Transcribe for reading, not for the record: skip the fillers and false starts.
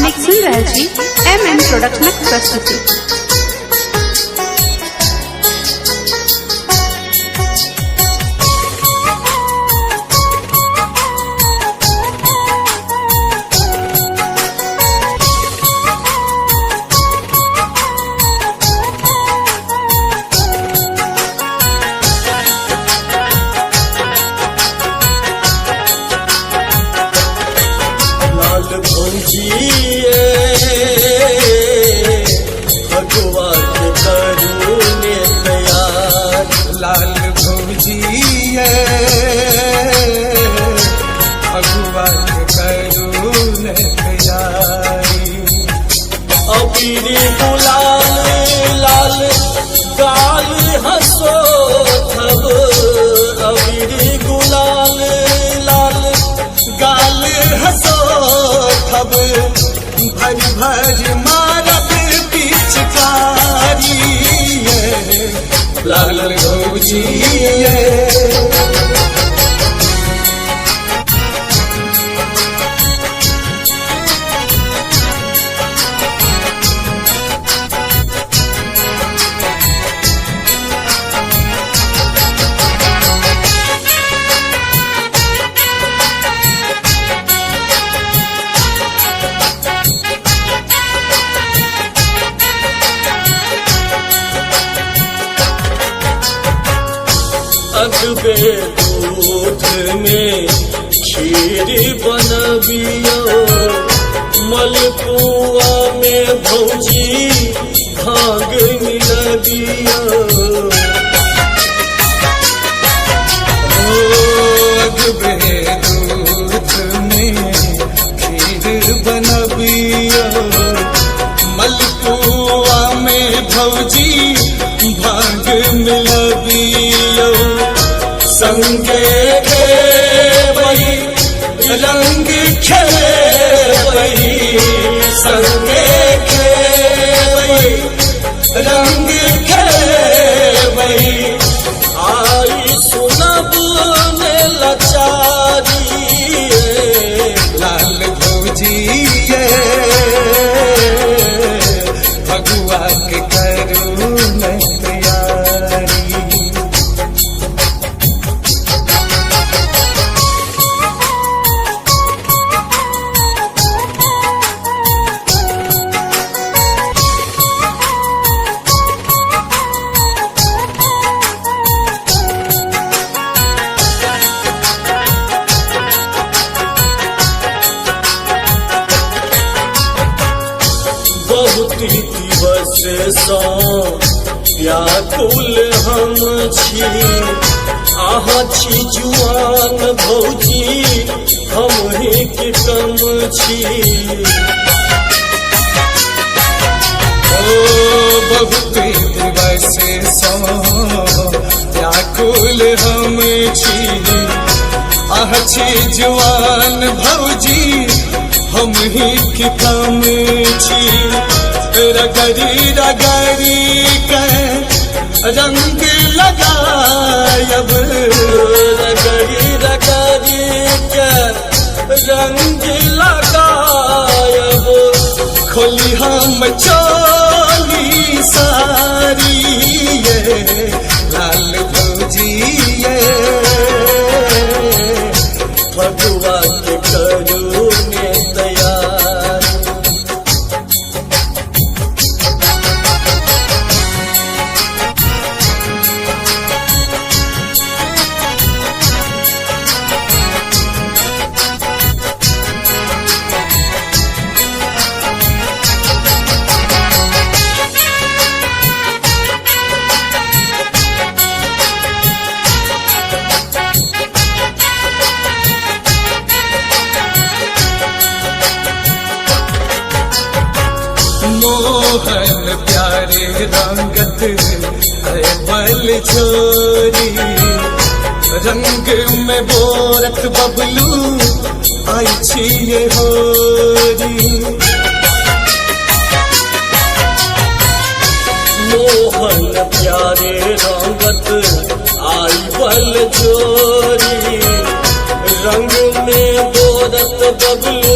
आप सुन रहे जी MM प्रोडक्शनक प्रस्तुति। लाल भौजिए भगवा के करून तैयारी। अबीर गुलाल लाल गाल हंसो थब, अबीर गुलाल लाल गाल हंसो थब, भर भर मारत पिचकारी लाल भौजिए। अगबे दूध में खीर बनबियो, मलपुआ में भौजी भांग मिलबियो। अगबे दूध में खीर बनबियो, मलपुआ में भौजी भांग मिलबियो। संगे खेबई रंग खेबई, संगे खेबई रंग खेबई। आई सुनब में लाचारी लाल भौजिए भगवा के करून तैयारी। बहुत दिवस सँ व्याकुल हम छी, अहाँ छी जुआन भौजी हमही के कम छी। बहुत दिवस सँ व्याकुल हम छी, अहाँ छी जुआन भौजी हम ही के कम छी। रगड़ी रगड़ी के रंग लगायब, रगड़ी रगड़ी के रंग लगायब। खोली हम चोली सारी लाल भौजिए भगवा के करून तैयार। मोहन प्यारे रंगत है बल छोरी, रंग में बोरत बबलू आई छिए होरी। मोहन प्यारे रंगत आई बल छोरी, रंग में बोरत बबलू